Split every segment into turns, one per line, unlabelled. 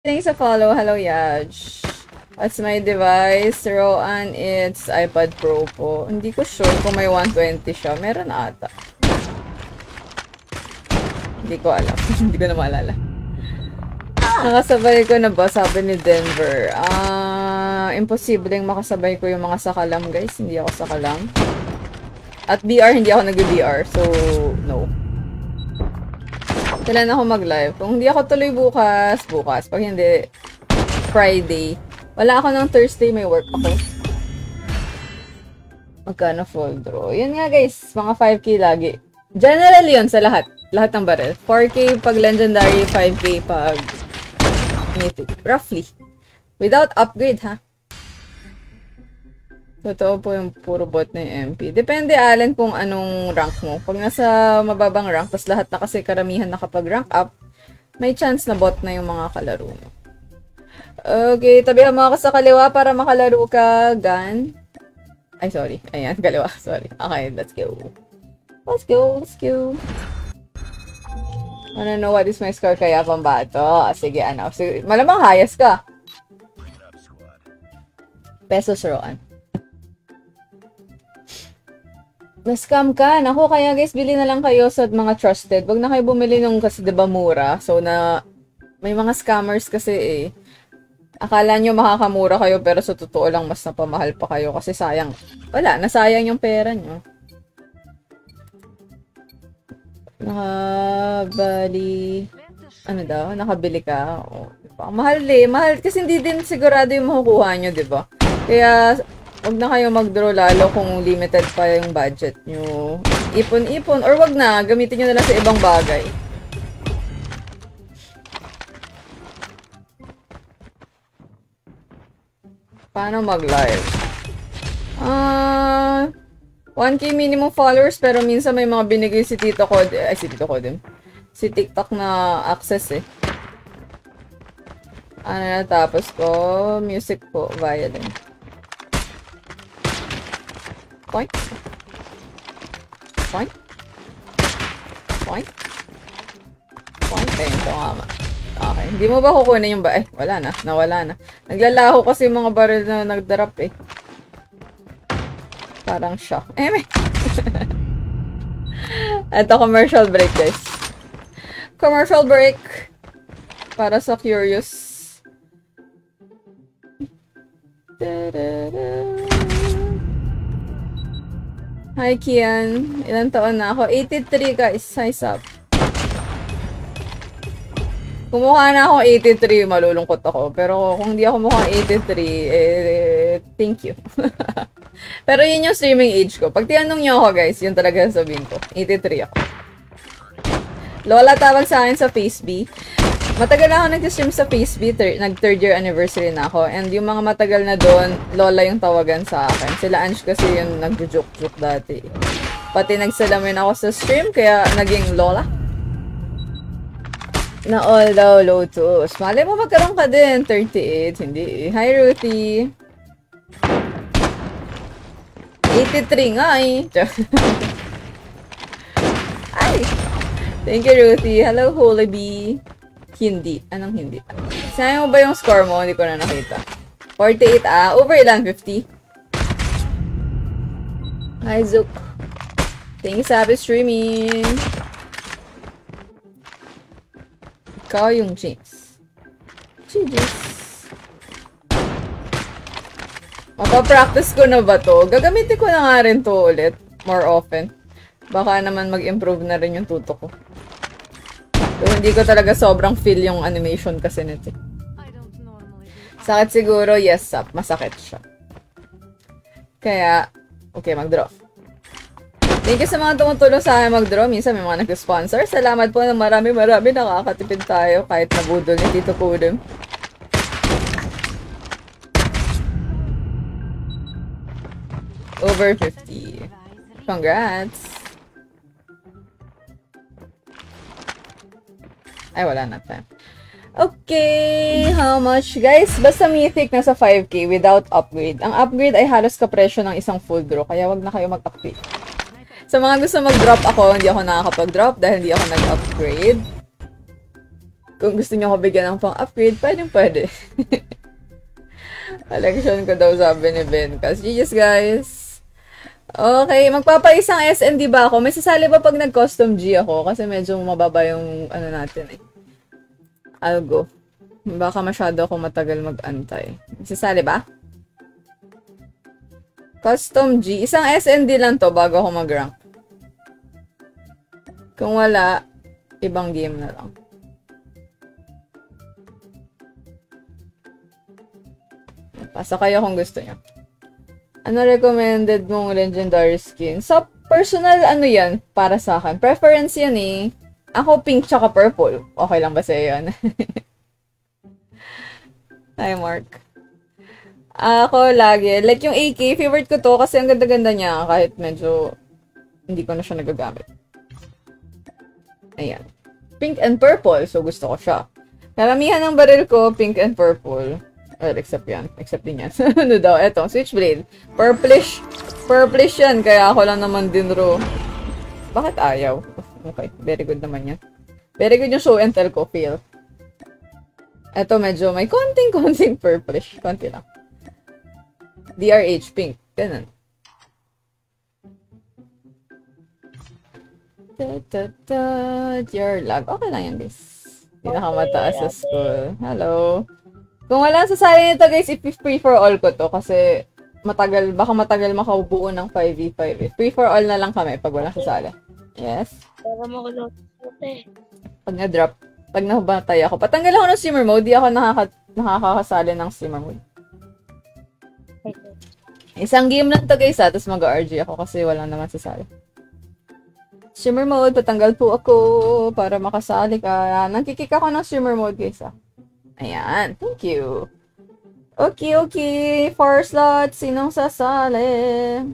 Thanks sa follow. Hello, Yaj. What's my device? Roan, it's iPad Pro po. Hindi ko sure kung may 120 siya. Meron ata. Hindi ko alam. Hindi ko na maalala. Nakasabay ko na ba? Sabi ni Denver. Imposibleng makasabay ko yung mga sakalam, guys. Hindi ako sakalam. At BR, hindi ako nag-BR. So, no. Kailan ako mag-live? Kung hindi ako tuloy bukas. Pag hindi, Friday. Wala ako ng Thursday, may work ako. Magkano full draw? Yun nga guys, mga 5k lagi. General yun sa lahat. Lahat ng barrel. 4k pag legendary, 5k pag mythic. Roughly. Without upgrade, ha? Totoo po yung puro bot na yung MP. Depende, Allen, kung anong rank mo. Pag nasa mababang rank, tas lahat na kasi karamihan nakapag-rank up, may chance na bot na yung mga kalaro mo. Okay, tabihan mo ako sa kaliwa para makalaro ka, Gan. Ay, sorry. Ayan, kaliwa. Sorry. Okay, let's go. Let's go. Wanna know what is my score kaya pambato? Sige, ano. Sige, malamang hayas ka. Pesos Roan. Na-scam ka. Naku, kaya guys, bili na lang kayo sa mga trusted. Wag na kayo bumili nung kasi diba mura. So, may mga scammers kasi eh. Akala nyo makakamura kayo pero sa totoo lang mas napamahal pa kayo kasi sayang. Wala, nasayang yung pera nyo. Nakabili ka. Oh, diba? Mahal eh. Mahal kasi hindi din sigurado yung makukuha nyo, diba? Kaya, wag na kayo mag-draw lalo kung limited pa yung budget nyo. Ipon-ipon. Or wag na, gamitin nyo na lang sa ibang bagay. Paano mag-live? 1k minimum followers pero minsan may mga binigay si Tito Code. Ay, si Tito Code. Si TikTok na access eh. Ano na tapos ko? Music po, violin. Point. Ayun, tama. Okay. Hindi mo ba kukunin yung ba? Eh, wala na. Nawala na. Naglalaho kasi yung mga barrel na nagdarap eh. Parang shock. May. Ito, commercial break, guys. Commercial break. Para sa curious. Hi, Kian. Ilan taon na ako? 83, guys. Size up. Kung mukha na akong 83, malulungkot ako. Pero kung hindi ako mukhang 83, thank you. Pero yun yung streaming age ko. Pag tinanong nyo ako, guys, yun talaga sabihin ko. 83 ako. Lola tawag sa akin sa FaceB. Matagal na ako nag-stream sa FaceB. Nag-third year anniversary na ako. And yung mga matagal na doon, Lola yung tawagan sa akin. Sila Ange kasi yung nag-joke-joke dati. Pati nagsalamin ako sa stream, kaya naging Lola. Na all daw low twos. Malay mo magkaroon ka din. 38. Hindi. Hi, Ruthie. 83 nga eh. Ay! Thank you, Ruthie. Hello, Holy Bee. Hindi. Anong hindi? Sinabi mo ba yung score mo? Hindi ko na nakita. 48 Over ilan? 50? Hi, Zook. Thank you sa happy streaming. Ikaw yung James. GG's. Mapapractice ko na ba to? Gagamitin ko na nga rin to ulit. More often. Baka naman mag-improve na rin yung tuto ko. So, hindi ko talaga sobrang feel yung animation kasi nito. Sakit siguro, yes, up. Masakit siya. Kaya, okay, mag-draw. Thank you sa mga tumutulong sa akin mag-draw. Minsan may mga nag-sponsor. Salamat po ng marami. Nakakatipid tayo kahit nabudol ni Tito Kudem. Over 50. Congrats! Ay, wala na time. Okay, how much? Guys, basta mythic nasa 5k without upgrade. Ang upgrade ay halos kapresyo ng isang full draw. Kaya wag na kayo mag-upgrade. Sa mga gusto mag-drop ako, hindi ako nakakapag-drop dahil hindi ako nag-upgrade. Kung gusto niyo ko bigyan ng pang-upgrade, pwede. Collection ko daw, sabi ni Ben. Kasi GG's, guys. Okay, magpapaisang SND ba ako? May sasali ba pag nag-custom G ako? Kasi medyo mababa yung ano natin eh. Algo. Baka masyado ako matagal mag-antay. May sasali ba? Custom G. Isang SND lang to bago ako mag-rank. Kung wala, ibang game na lang. Pasa kayo kung gusto nyo. Ano recommended mong legendary skin? Sa personal, ano yan? Para sa akin. Preference yan eh. Ako pink tsaka purple. Okay lang ba sa'yo yan? Hi, Mark. Ako lagi. Like yung AK, favorite ko to kasi ang ganda-ganda niya kahit medyo hindi ko na siya nagagamit. Ayan. Pink and purple. So, gusto ko siya. Karamihan ng baril ko, pink and purple. Well, except yan. Except din yan. Ano daw? Eto, switchblade. Purplish. Purplish yan. Kaya ako lang naman din raw. Bakit ayaw? Okay. Very good naman yan. Very good yung show and tell ko. Feel. Eto, medyo may konting purplish. Konti lang. DRH, pink. Ganun. Your lag. Okay lang yan, guys. Pinakamataas sa school. Hello. Kung wala sasali nito, guys, free for all ko to. Kasi baka matagal makabuo ng 5v5. Free for all na lang kami pag walang sasali. Yes?
Para makulot.
Pag na-drop, pag nabatay ako, patanggal ako ng streamer mode, di ako nakakasali ng streamer mode. Isang game lang to, guys, tapos mag-RG ako kasi wala naman sasali. Streamer mode, patanggal po ako para makasali ka. Nagkikik ako ng streamer mode, guys, Ayan, thank you. Okay. 4 slots, sinong sasali?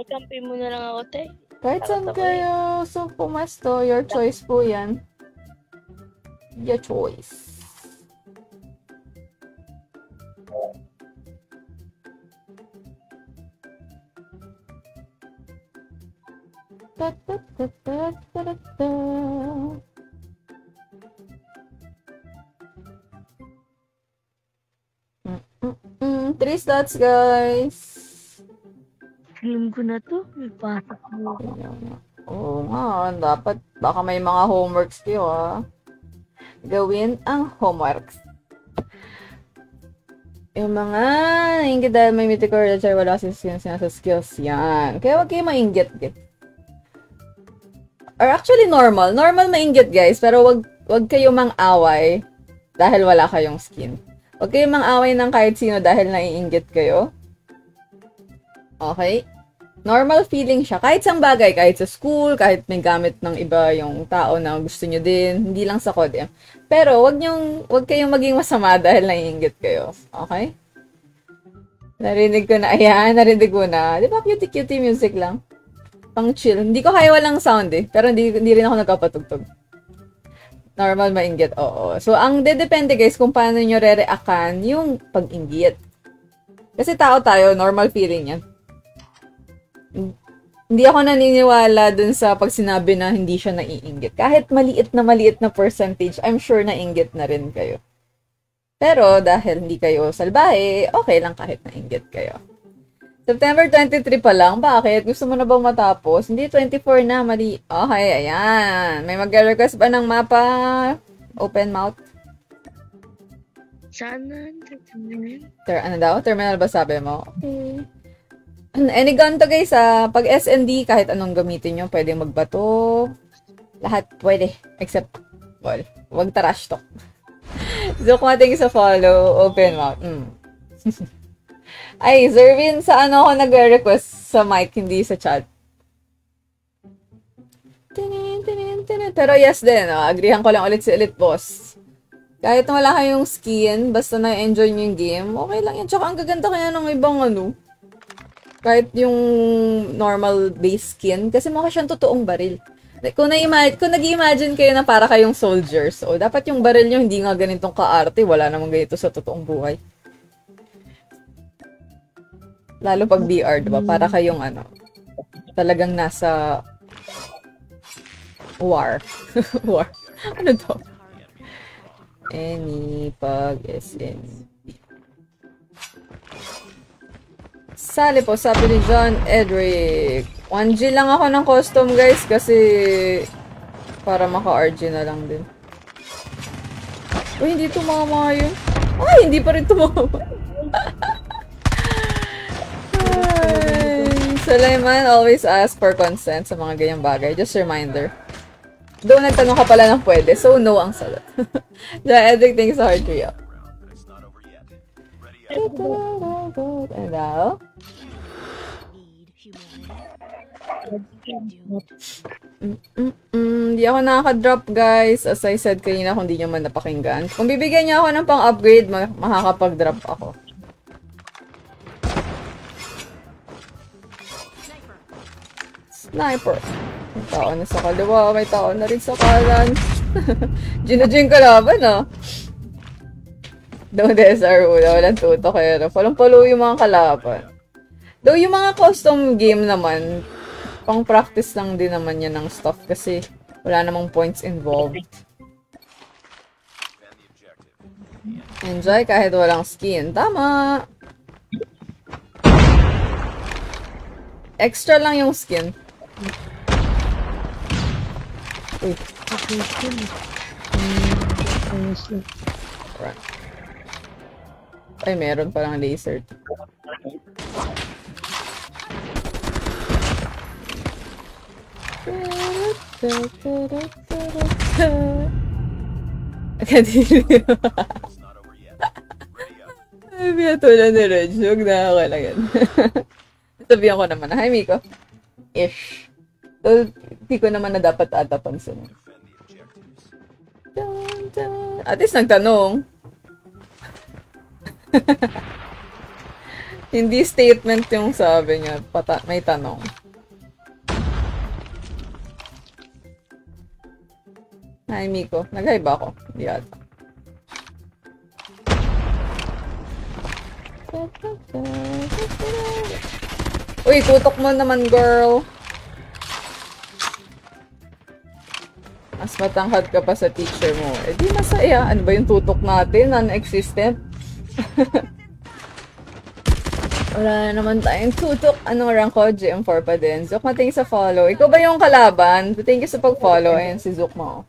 Kampi mo na lang ako, te.
Kahit saan kayo, so pumasto, your choice po yan. Your choice. Three slots, guys.
Game ko na to. May pasok mo.
Oo nga, dapat. Baka may mga homeworks kayo, Gawin ang homeworks. Yung mga nainggit dahil may mythical redshirt, wala kasi sa skills. Yan. Kaya wag kayo mainggit. Or actually, normal. Normal mainggit, guys. Pero wag kayo mang-away dahil wala kayong skin. Wag kayo mang-away ng kahit sino dahil naiinggit kayo. Okay? Normal feeling siya. Kahit sang bagay, kahit sa school, kahit may gamit ng iba yung tao na gusto nyo din, hindi lang sa COD. Pero wag kayong maging masama dahil naiinggit kayo. Okay? Narinig ko na. Ayan, narinig ko na. Di ba cutie-cutie music lang? Pang chill. Hindi ko kaya walang sound Pero hindi rin ako nagkapatugtog. Normal mainggit, oo. So, ang depende guys kung paano nyo re-reactan yung pag-inggit. Kasi tao tayo, normal feeling yan. Hindi ako naniniwala dun sa pag sinabi na hindi siya naiinggit. Kahit maliit na percentage, I'm sure naiinggit na rin kayo. Pero dahil hindi kayo salbahe, okay lang kahit nainggit kayo. September 23 pa lang. Bakit? Gusto mo na bang matapos? Hindi, 24 na. Mali. Okay, ayan. May mag-request ba ng mapa? Open mouth?
Sana.
Ano daw? Terminal ba sabi mo? Okay. Any gun to guys, pag SND, kahit anong gamitin nyo, pwedeng magbato. Lahat pwede. Except, well, wag trash talk. Zook mating sa follow, open mouth. Ay, Zervin, sa ano ako nag-request sa mic, hindi sa chat. Pero yes din, agreehan ko lang ulit si Elite Boss. Kahit wala kayong skin, basta na-enjoy nyo yung game, okay lang yan. Tsaka ang gaganda kaya ng ibang kahit yung normal base skin, kasi mukha siyang totoong baril. Kung nag-imagine kayo na para kayong soldiers, dapat yung baril nyo hindi nga ganitong kaarte, wala namang ganito sa totoong buhay. Lalo pag BR, diba? Para kayong talagang nasa War. War. Ano to? Any pag SN. Sali po, sabi ni John Edric. 1G lang ako ng custom guys kasi para maka-RG na lang din. Uy, hindi tumama yun. Ay, hindi pa rin tumama. Sulaiman always ask for consent sa mga ganyang bagay. Just reminder. Doon nagtanong ka pala ng pwede, so no ang sagot. John Edric, thanks sa heart trio. And now? Hindi ako nakaka-drop guys. As I said kanina, kung di nyo man napakinggan. Kung bibigyan niya ako ng pang-upgrade, makakapag-drop ako. Sniper. May tao na sa kaliwa, may tao na rin sa kanan. Gina-gin kalaban ah. Don't SR una, walang tuto kaya palang-palo yung mga kalaban. Though yung mga custom game naman, pang practice lang din naman yan ng stuff kasi wala namang points involved. Enjoy kahit walang skin. Tama! Extra lang yung skin. Uy. Right. Ay, meron palang laser. Continue. Ay, pinatulan ni Reg. Huwag na ako lang yan. Sabihan ko naman, hi Miko. Ish. So, hindi ko naman na dapat ata pansin. At least nagtanong. Hindi statement yung sabi niya. May tanong. Hi, Miko. Nag-hi ba ako? Hindi ata. Uy, tutok mo naman, girl. Mas matangkad ka pa sa teacher mo. Eh, di masaya. Ano ba yung tutok natin? Non-existent? Wala naman tayong tutok. Anong rank ko? GM4 pa din. Zukma, thanks sa follow. Ikaw ba yung kalaban? Thank you sa pag-follow. Ayan, si Zukma.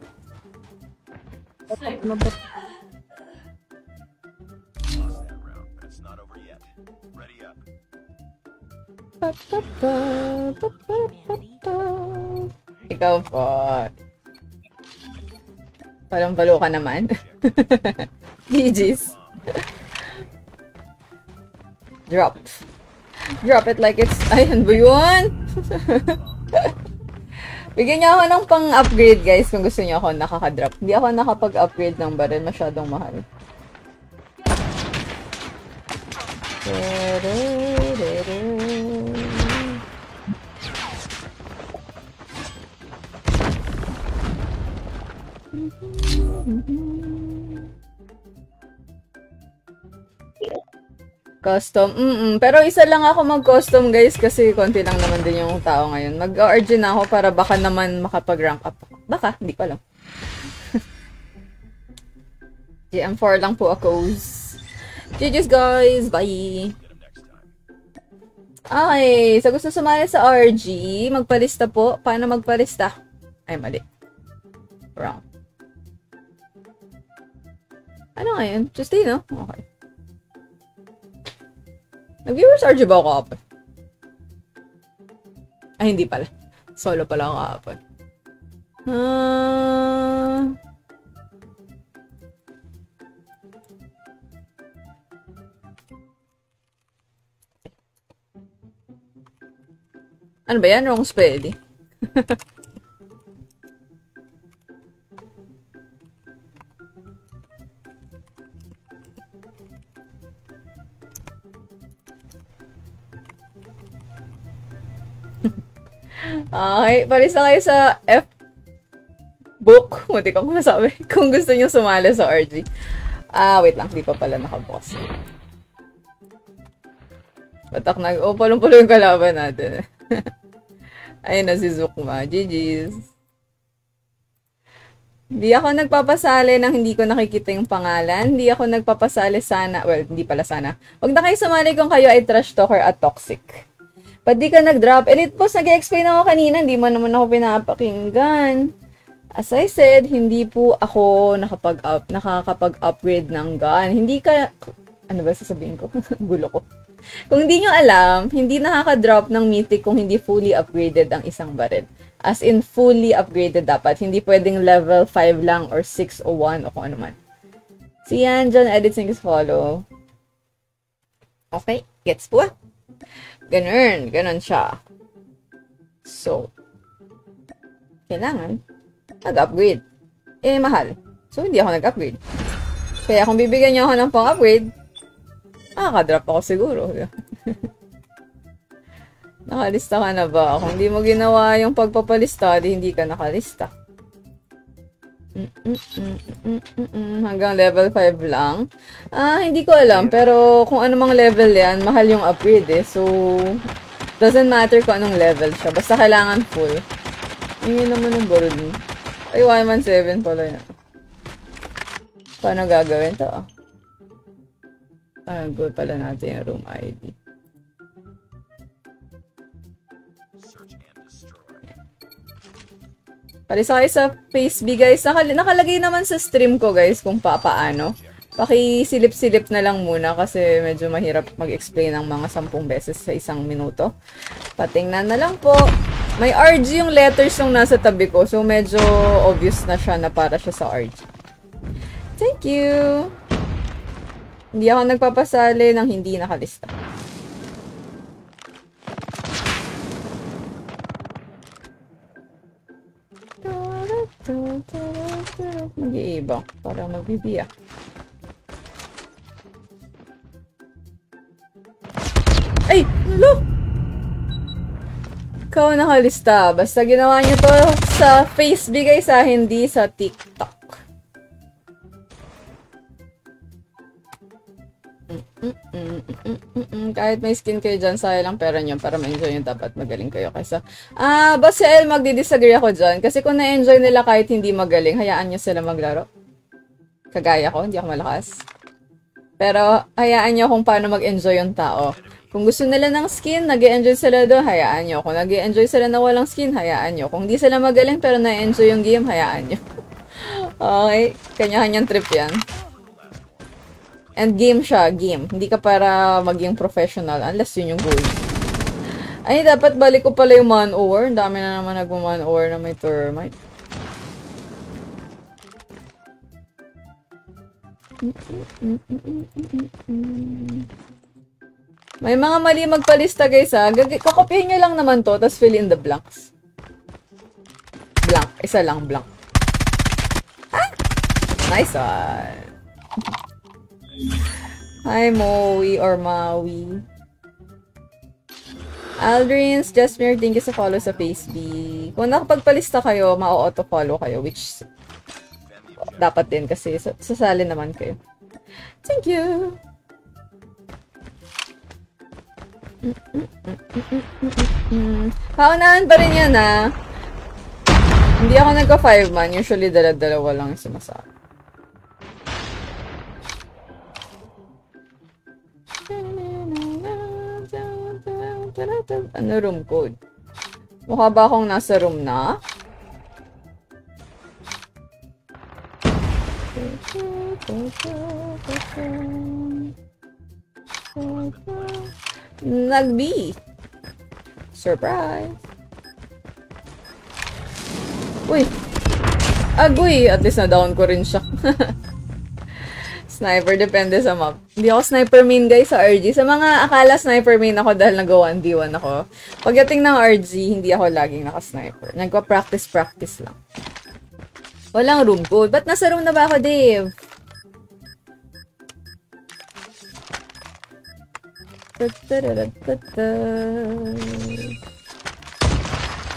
Ikaw po. Palang-palo ka naman. GG's. Drop. Drop it like it's... Ayan ba yun? Bigyan niya ako ng pang-upgrade, guys, kung gusto niyo ako nakaka-drop. Hindi ako nakapag-upgrade ng baril. Masyadong mahal. Custom. Pero isa lang ako mag-custom, guys, kasi konti lang naman din yung tao ngayon. Mag-RG na ako para baka naman makapag-rank up. Baka, hindi ko alam. GM4 lang po ako. GG's, guys. Bye! Okay, sa gusto sumali sa RG, magpalista po. Paano magpalista? Ay, mali. Wrong. Ano ngayon? Tuesday, no? Okay. Nag-viewers RG ba ako kahapon? Ay, hindi pala. Solo pala ako kahapon. Ano ba yan? Wrong spelling. Okay, palis na kayo sa F-book. Munti ko masabi. Kung gusto nyo sumali sa RG. Wait lang. Di pa pala nakabukas. Batak na. Oh, palong-palo yung kalaban natin. Ayun na si Zukma. GG's. Hindi ako nagpapasali nang hindi ko nakikita yung pangalan. Hindi ako nagpapasali sana. Well, hindi pala sana. Huwag na kayo sumali kung kayo ay trash talker at toxic. Ba't di ka nag-drop? Elite Boss, nag-explain ako kanina. Hindi mo naman ako pinapakinggan. As I said, hindi po ako nakakapag-upgrade ng gun. Hindi ka... Ano ba sasabihin ko? Gulo ko. Kung hindi nyo alam, hindi nakaka-drop ng mythic kung hindi fully upgraded ang isang baril. As in, fully upgraded dapat. Hindi pwedeng level 5 lang or 6 o 1 o kung ano man. So yan, John Edits and follow. Okay, gets po. Ganun siya. So, kailangan nag-upgrade. Eh, mahal. So, hindi ako nag-upgrade. Kaya kung bibigyan niyo ako ng pang-upgrade, makaka-drop ako siguro. Nakalista ka na ba? Kung hindi mo ginawa yung pagpapalista, di hindi ka nakalista. Hanggang level 5 lang. Hindi ko alam. Pero kung anumang level yan, mahal yung upgrade eh. So, doesn't matter kung anong level siya. Basta kailangan full. Ayun naman ang borod mo. Ay, 117 pala yan. Paano gagawin to? Go pala natin yung room ID. Palisa kayo sa Facebook, guys. Nakalagay naman sa stream ko, guys, kung paano. Pakisilip-silip na lang muna kasi medyo mahirap mag-explain ng mga 10 beses sa isang minuto. Patingnan na lang po. May RG yung letters yung nasa tabi ko, so medyo obvious na siya na para siya sa RG. Thank you! Hindi ako nagpapasali ng hindi nakalista. Mag-iiba para magbibiyak. Ay! Look! Ikaw nakalista. Basta ginawa niyo to sa Facebook guys, hindi sa TikTok. Kahit may skin kayo dyan, sayang lang pera nyo para ma-enjoy nyo, dapat magaling kayo kaysa... Basta magdi-disagree ako dyan. Kasi kung na-enjoy nila kahit hindi magaling, hayaan nyo sila maglaro. Kagaya ko, hindi ako malakas. Pero hayaan nyo kung paano mag-enjoy yung tao. Kung gusto nila ng skin, nag-e-enjoy sila doon, hayaan nyo. Kung nag-e-enjoy sila na walang skin, hayaan nyo. Kung di sila magaling pero na-enjoy yung game, hayaan nyo. Okay? Kanya-kanyang trip yan. And game siya, game. Hindi ka para maging professional unless yun yung goal. Ay, dapat balik ko pala yung man-over. Ang dami na naman nag-man-over na may termite. May mga mali magpalista guys ha. Kakopyahin nyo lang naman to, tapos fill in the blanks. Blank. Isa lang, blank. Ah! Nice one. Hi, Moe or Maui. Aldrins, Jasmine, thank you sa follow sa Facebook. Kung nakapagpalista kayo, ma-auto-follow kayo, which dapat din kasi sasali naman kayo. Thank you! Paunahan pa rin yan, ha? Hindi ako nagka-5-man. Usually, dala-dalawa lang yung sumasali. Ano room code? Mukha ba akong nasa room na? Nag-B. Surprise. Uy. Agoy. At least na-down ko rin siya. Sniper, depende sa map. Hindi ako sniper main guys sa RG. Sa mga akala sniper main ako dahil nag-1v1 ako. Pagdating ng RG, hindi ako laging naka-sniper. Nagpa-practice lang. Walang room code. Ba't nasa room na ba ako, Dave?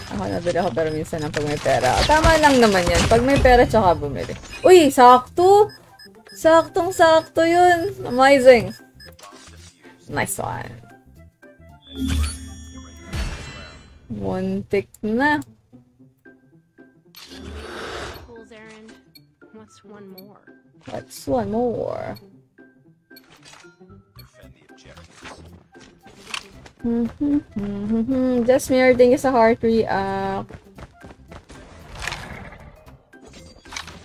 Ako nabili ako pero minsan lang pag may pera. Tama lang naman yan. Pag may pera tsaka bumili. Uy, sakto! Saktong-sakto yun. Amazing. Nice one. One tick na.
What's one more?
What's one more? Just mirror, thank you sa heart react.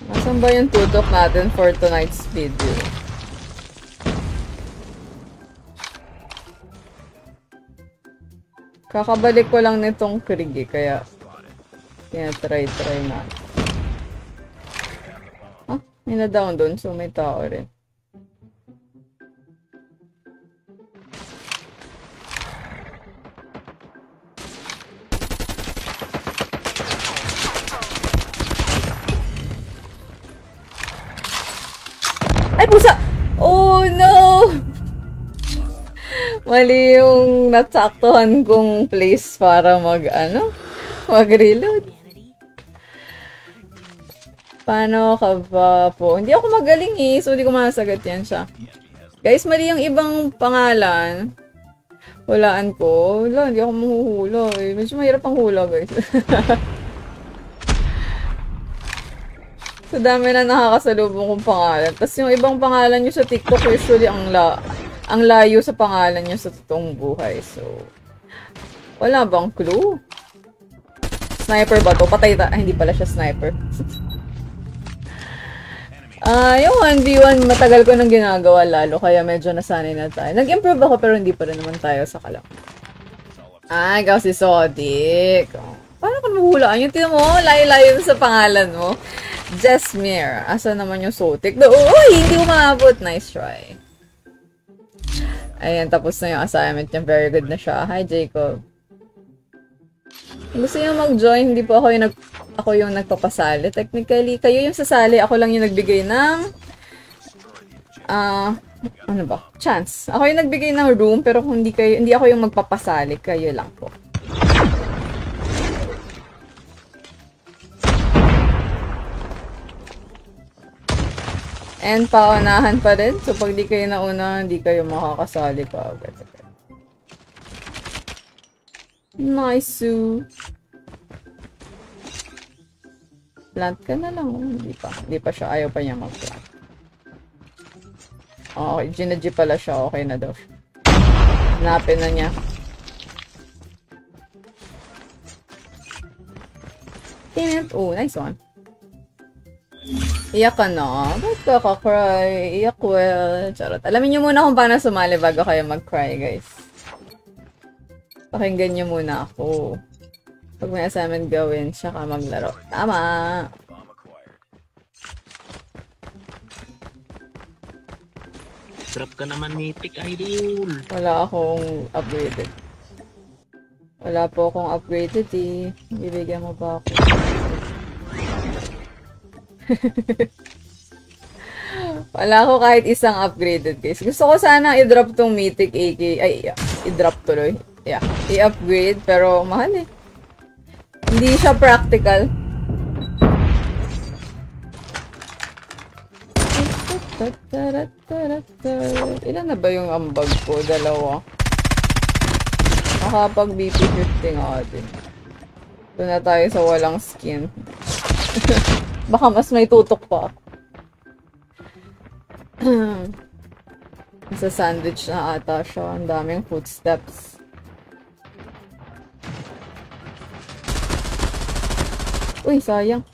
Nasaan ba yung tutok natin for tonight's video? Kakabalik ko lang nitong Krieg eh, kaya try na. Ah, may na-down doon, so may tao rin. Ay, pusa! Oh, no! Mali yung natsaktuhan kong place para mag-reload. Paano ka ba po? Hindi ako magaling eh, so hindi ko masasagot yan siya. Guys, mali yung ibang pangalan. Hulaan ko. Wala, hindi ako mahuhula eh. Medyo mahirap ang hula, guys. So, dami na nakakasalubong kong pangalan. Tapos yung ibang pangalan nyo sa TikTok, usually ang layo sa pangalan nyo sa totoong buhay. So, wala bang clue? Sniper ba to? Patay ta. Hindi pala siya sniper. Yung 1v1, matagal ko nang ginagawa lalo, kaya medyo nasanay na tayo. Nag-improve ako pero hindi pa rin naman tayo sa kalak. Ay, ikaw si Sodic. Paano ka mahulaan? Yung tinan mo, layo-layo sa pangalan mo. Jesmir. Asa naman yung Sodic? Uy, hindi umabot. Nice try. Ayan, tapos na yung assignment niya. Very good na siya. Hi, Jacob. Gusto niyo mag-join? Hindi po ako yung nagpapasali. Technically, kayo yung sasali. Ako lang yung nagbigay ng ano ba? Chance. Ako yung nagbigay ng room, pero kung hindi ako yung magpapasali. Kayo lang po. And paunahan pa rin. So, pag di kayo nauna, hindi kayo makakasali pa agad. Nice. Plant ka na lang. Hindi pa. Hindi pa siya. Ayaw pa niya mag-plant. Okay. Ginagy pala siya. Okay na daw. Hanapin na niya. Oh, nice one. Iyak ka na. Ba't ka ka-cry? Iyak well. Charot. Alamin niyo muna kung paano sumali bago kayo mag-cry, guys. Pakinggan niyo muna ako. Pag may assignment gawin, siya ka maglaro. Tama!
Drop ka naman mythic, idol.
Wala akong upgraded. Wala po akong upgraded eh. Bibigyan mo ba ako? Wala ko kahit isang upgraded, guys. Gusto ko sana i-drop tong mythic AK. Ay, i-drop tuloy. Yeah, i-upgrade. Pero mahal eh. Hindi siya practical. Ilan na ba yung ambag ko? Dalawa. Nakapag BP50 nga din. Doon na tayo sa walang skin. Baka mas may tutok pa. Sa sandwich na ata siya. Ang daming footsteps. Uy, sayang.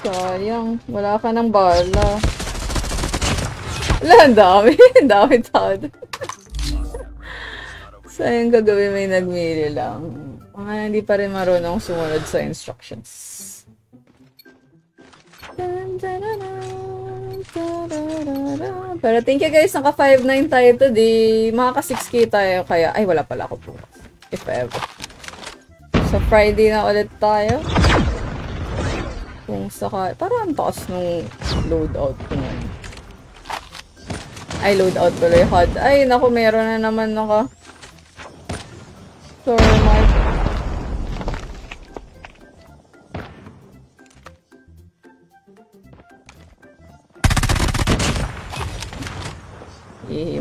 Sayang. Wala ka ng bala. Wala, ang dami. Ang dami tao. Sayang kagabi may nagmili lang. Mga hindi pa rin marunong sumunod sa instructions. Pero thank you guys, naka 5-9 tayo today. Makaka 6k tayo kaya, ay wala pala ako po. If ever. So Friday na ulit tayo. Kung saka, parang ang taas nung loadout ko ngayon. Ay, loadout tuloy HUD. Ay, naku, meron na naman naka sorry, Mark.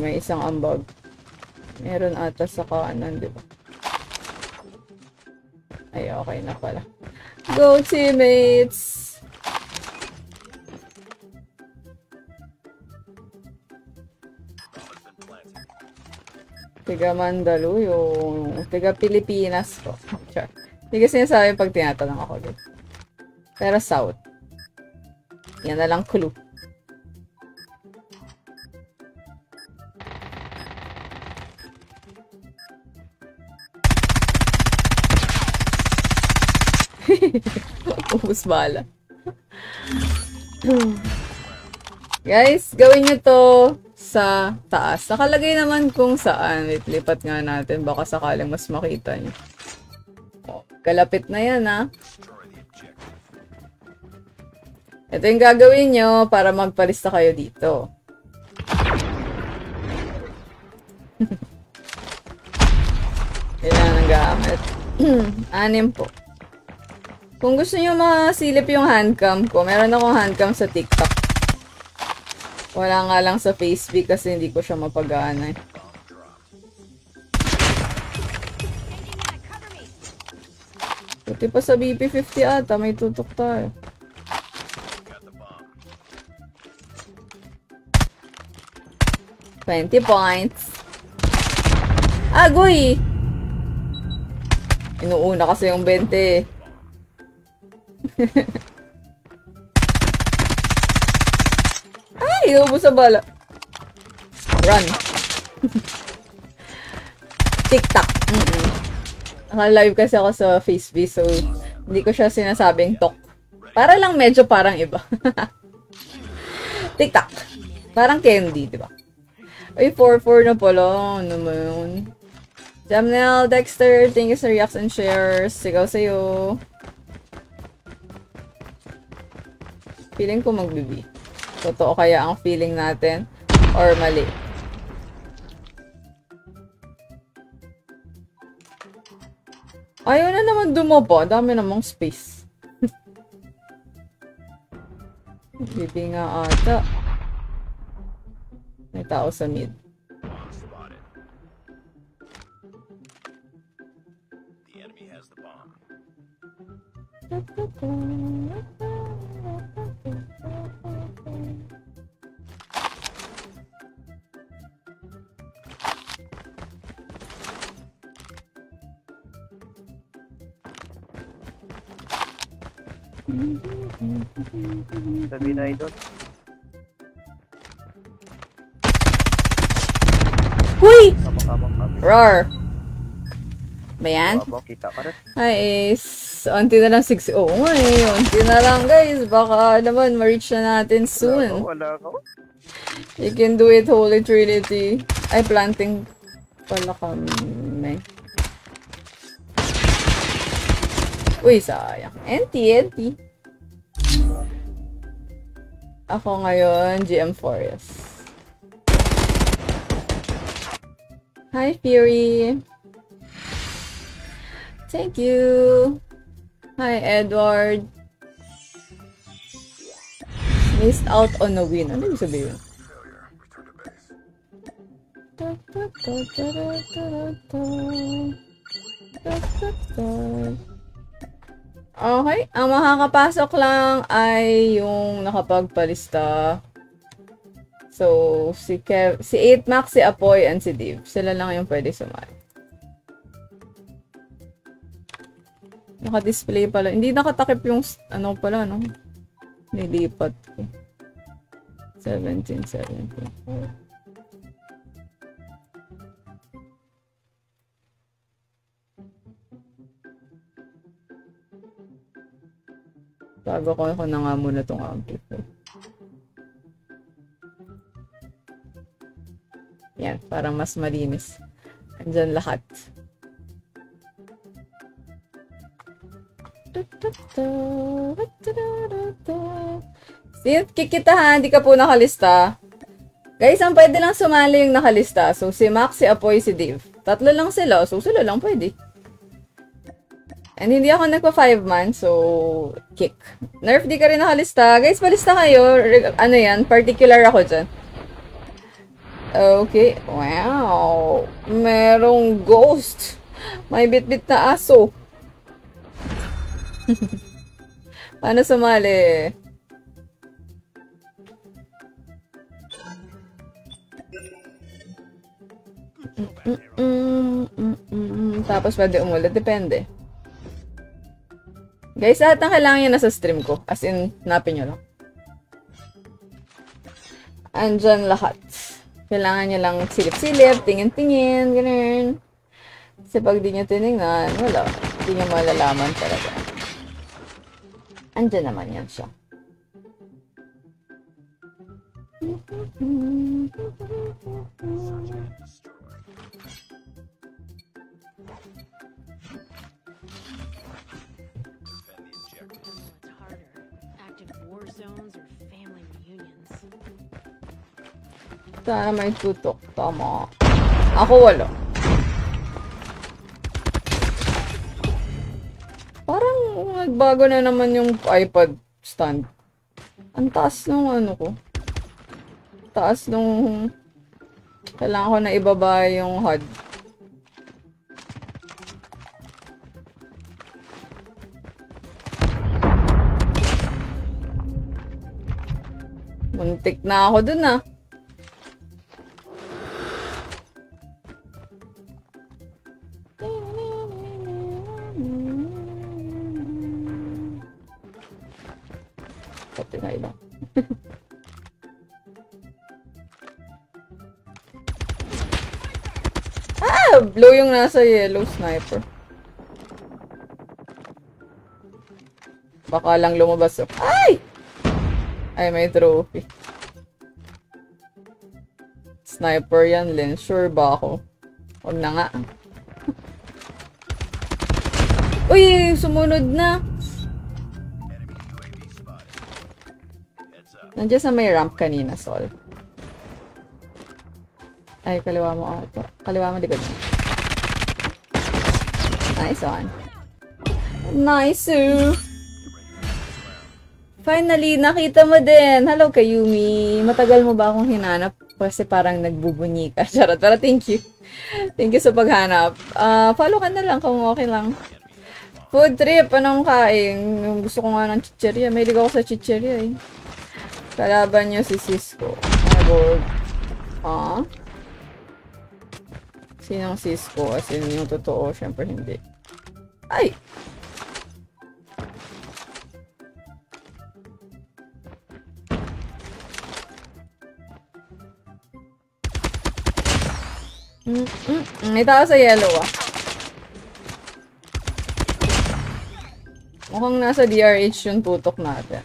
May isang ambag. Meron ata sa kanan, di ba? Ay, okay na pala. Go, teammates! Tiga Mandaluyong. Tiga Pilipinas ko. Sure. Hindi kasi sinasabi pag tinatanong ako dito. Pero South. Yan na lang clue. Ubus bala. Guys, gawin nyo to sa taas. Nakalagay naman kung saan. Wait, lipat nga natin. Baka sakaling mas makita nyo. Oh, kalapit na yan, ha? Ito yung gagawin nyo para magpalista kayo dito. Kailangan ng gamit. 6 po. Kung gusto nyo masilip yung handcam ko, meron akong handcam sa TikTok. Wala nga lang sa Facebook kasi hindi ko siya mapagana. Buti pa sa BP50 ata, may tutok tayo. $20 points. Agoy! Inuuna kasi yung 20. Ay, inuubos sa bala. Run. TikTok. Naka-live kasi ako sa Facebook, so hindi ko siya sinasabing tok. Para lang medyo parang iba. TikTok. Parang candy, di ba? Ay, 4-4 na pala. Ano naman? Jamnel, Dexter, thank you sa reacts and shares. Sigaw sa'yo. Feeling ko magbibi. Totoo kaya ang feeling natin? Or mali? Ayaw na naman dumaba. Dami namang space. Bibi nga ata. May tao sa mid.
Sabi na ito.
Huy! Roar! Ba yan?
Kita ka rin.
Hi, Ace. Unti na lang 6. Oo nga eh. Unti na lang, guys. Baka naman ma-reach na natin soon.
Wala ka.
You can do it, Holy Trinity. Ay, planting pala kami. Uy, sayang. NT. Ako ngayon, GM Forest. Hi, Fury. Thank you. Hi, Edward. Missed out on a win. Ano yung sabihin? Okay. Ang makakapasok lang ay yung nakapagpalista. So, si 8Max, si Apoy, and si Dave. Sila lang yung pwede sumali. Naka-display pala. Hindi nakatakip yung, ano pala, no? Nilipat ko. 17. Bago ko na nga muna itong amplify. Yan, parang mas malinis. Andyan lahat. Kikitahan, di ka po nakalista. Guys, ang pwede lang sumali yung nakalista. So, si Max, si Apoy, si Dave. 3 lang sila. So, sila lang pwede. And hindi ako nagpa 5-man, so kick. Nerf, di ka rin nakalista. Guys, palista kayo. Ano yan? Particular ako dyan. Okay. Wow. Merong ghost. May bit-bit na aso. Paano sumali? Tapos pwede umulit. Depende. Guys, lahat ng kailangan nyo nasa stream ko. As in, napin nyo lang. Andyan lahat. Kailangan nyo lang silip-silip, tingin-tingin, ganun. Kasi pag di nyo tinignan, wala. Di nyo malalaman talaga. Andyan naman yan siya. Sana may tutok. Tama. Ako wala. Parang nagbago na naman yung iPad stand. Ang taas nung ano ko. Taas nung kailangan ko na ibaba yung HUD. Muntik na ako dun ah. Pati na ilang. Blue yung nasa yellow sniper. Baka lang lumabas. Ay! Ay, may trophy. Sniper yan, Lin. Sure ba ako? Huwag na nga. Uy! Sumunod na! Nandiyan sa may ramp kanina, Sol. Ay, kaliwa mo ata. Kaliwa mo likod. Nice one. Nice! Finally, nakita mo din. Hello, Kayumi. Matagal mo ba akong hinanap? Kasi parang nagbubunyi ka. Charot. Pero thank you. Thank you sa paghanap. Follow ka na lang kung okay lang. Food trip. Anong kain? Gusto ko nga ng chicheria. Mahilig ako sa chicheria eh. Kalaban niyo si Cisco. Board. Sinong Cisco? As in yung totoo. Siyempre hindi. Ay! May tao sa yellow ah. Mukhang nasa DRH yung tutok natin.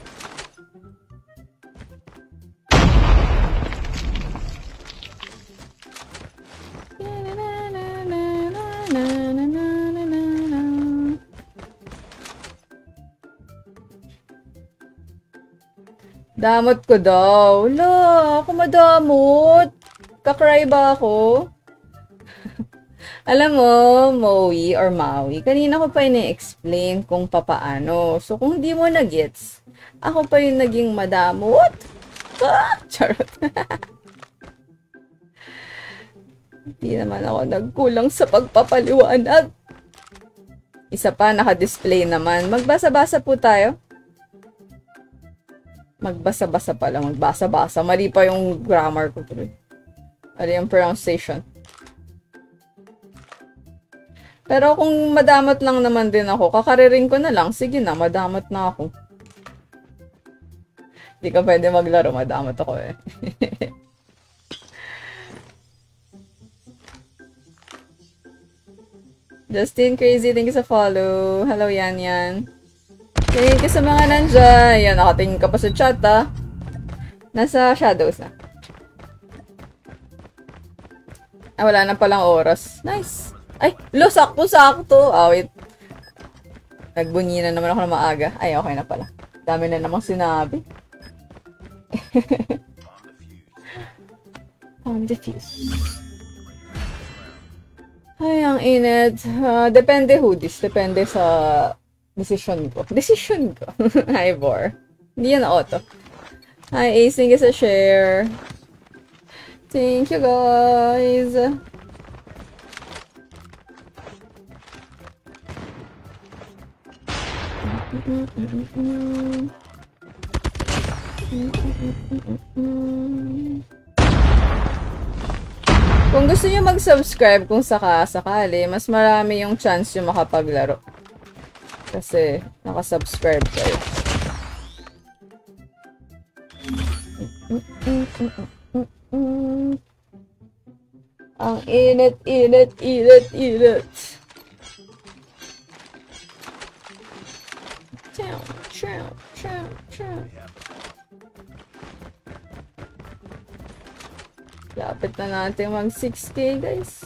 Damot ko daw. Wala, ako madamot. Kakry ba ako? Alam mo, Maui or Maui, kanina ko pa ini-explain kung papaano. So, kung hindi mo na-gets, ako pa yung naging madamot. Charot. Hindi naman ako nagkulang sa pagpapaliwanag. Isa pa, naka-display naman. Magbasa-basa po tayo. Magbasa-basa pala. Magbasa-basa. Mali pa yung grammar ko. Mali yung pronunciation. Pero kung madamot lang naman din ako, kakariring ko na lang. Sige na, madamot na ako. Hindi ka pwede maglaro, madamot ako eh. Justin Crazy, thank you sa follow. Hello, Yan Yan. Thank you sa mga nandyan. Yan, nakatingin ka pa sa chat ah. Nasa shadows na. Ah, wala na palang oras. Nice. Ay, lo, sakto-sakto. Ah, wait. Nagbunyi na naman ako na maaga. Ay, okay na pala. Dami na namang sinabi. Bomb defuse. Ay, ang init. Depende hoodies. Depende sa decision ko. Decision ko. Hi, Bor. Hindi yan auto. Hi, Ace. Thank you sa share. Thank you, guys. Kung gusto niyo mag-subscribe kung sakali, mas marami yung chance yung makapaglaro. Kasi nakasubscribe kayo. Ang init. Lapit na natin mag 6K, guys.